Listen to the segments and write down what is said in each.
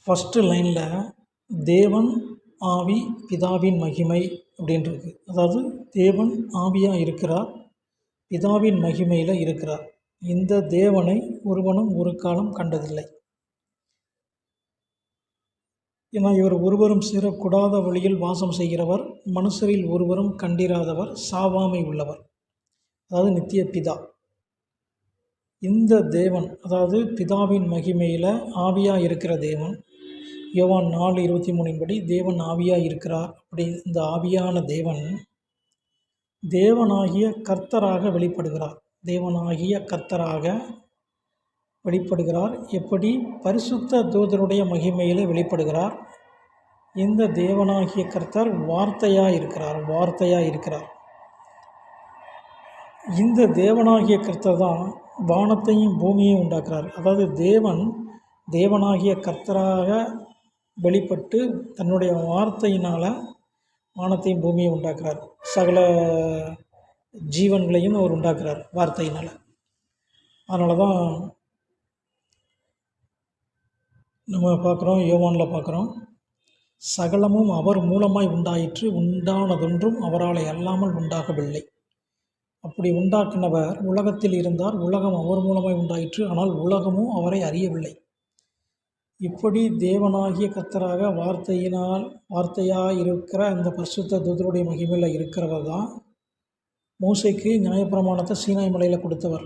First லைனில் தேவன் ஆவி பிதாவின் மகிமை அப்படின்ருக்கு. அதாவது தேவன் ஆவியாக இருக்கிறார், பிதாவின் மகிமையில் இருக்கிறார். இந்த தேவனை ஒருவனும் ஒரு காலம் கண்டதில்லை. ஏன்னா இவர் ஒருவரும் சேரக்கூடாத வழியில் வாசம் செய்கிறவர், மனுஷரில் ஒருவரும் கண்டிராதவர், சாவாமை உள்ளவர், அதாவது நித்திய பிதா. இந்த தேவன், அதாவது பிதாவின் மகிமையில் ஆவியாக இருக்கிற தேவன், யோவான் 4:23 படி தேவன் ஆவியாக இருக்கிறார். அப்படி இந்த ஆவியான தேவன் தேவனாகிய கர்த்தராக வெளிப்படுகிறார். தேவனாகிய கர்த்தராக வெளிப்படுகிறார். எப்படி? பரிசுத்த தூதருடைய மகிமையில் வெளிப்படுகிறார். இந்த தேவனாகிய கர்த்தர் வார்த்தையாக இருக்கிறார். இந்த தேவனாகிய கர்த்தர் தான் வானத்தையும் பூமியையும் உண்டாக்குறார். அதாவது தேவனாகிய கர்த்தராக வெளிப்பட்டு தன்னுடைய வார்த்தையினால் வானத்தையும் பூமியை உண்டாக்குறார். சகல ஜீவன்களையும் அவர் உண்டாக்குறார் வார்த்தையினால். அதனால தான் நம்ம பார்க்குறோம், யோவானில் பார்க்குறோம், சகலமும் அவர் மூலமாய் உண்டாயிற்று, உண்டானதொன்றும் அவரால் அல்லாமல் உண்டாகவில்லை. அப்படி உண்டாக்கினவர் உலகத்தில் இருந்தார், உலகம் அவர் மூலமாய் உண்டாயிற்று, ஆனால் உலகமும் அவரை அறியவில்லை. இப்படி தேவனாகிய கர்த்தராக வார்த்தையாக இருக்கிற அந்த பரிசுத்த தூதருடைய மகிமையில் இருக்கிறவர் தான் மோசேக்கு நியாயப்பிரமாணத்தை சீனாய் மலையில் கொடுத்தவர்.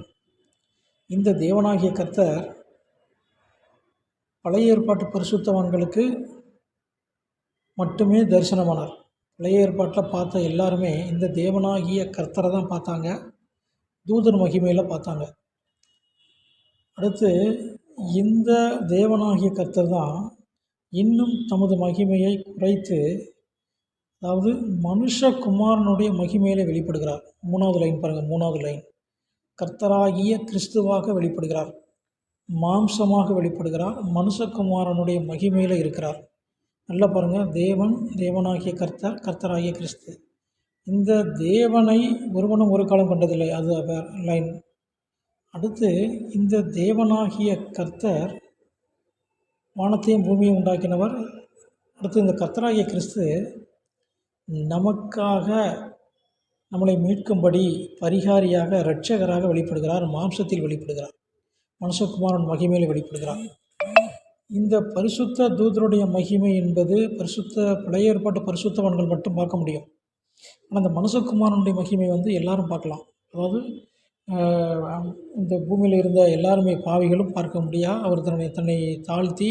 இந்த தேவனாகிய கர்த்தர் பழைய ஏற்பாட்டு பரிசுத்தவான்களுக்கு மட்டுமே தரிசனமானார். பழைய ஏற்பாட்டில் பார்த்த எல்லாருமே இந்த தேவனாகிய கர்த்தரை தான் பார்த்தாங்க, தூதர் மகிமையில் பார்த்தாங்க. அடுத்து இந்த தேவனாகிய கர்த்தர் தான் இன்னும் தமது மகிமையை குறைத்து, அதாவது மனுஷகுமாரனுடைய மகிமையில் வெளிப்படுகிறார். 3வது லைன் பாருங்கள், 3வது லைன், கர்த்தராகிய கிறிஸ்துவாக வெளிப்படுகிறார், மாம்சமாக வெளிப்படுகிறார், மனுஷகுமாரனுடைய மகிமையில் இருக்கிறார். நல்லா பாருங்கள், தேவனாகிய கர்த்தர், கர்த்தராகிய கிறிஸ்து. இந்த தேவனை ஒருவனும் ஒரு காலம் கண்டதில்லை, அது லைன். அடுத்து இந்த தேவனாகிய கர்த்தர் வானத்தையும் பூமியை உண்டாக்கினவர். அடுத்து இந்த கர்த்தராகிய கிறிஸ்து நமக்காக நம்மளை மீட்கும்படி பரிகாரியாக, இரட்சகராக வெளிப்படுகிறார், மாம்சத்தில் வெளிப்படுகிறார், மனுஷகுமாரன் மகிமையில் வெளிப்படுகிறார். இந்த பரிசுத்த தூதருடைய மகிமை என்பது பழைய ஏற்பாட்டு பரிசுத்தவான்கள் மட்டும் பார்க்க முடியும். ஆனால் அந்த மனுஷகுமாரனுடைய மகிமை எல்லாரும் பார்க்கலாம். அதாவது இந்த பூமியில் இருந்த எல்லாருமே பாவிகளும் பார்க்க முடியாது. அவர் தன்னை தாழ்த்தி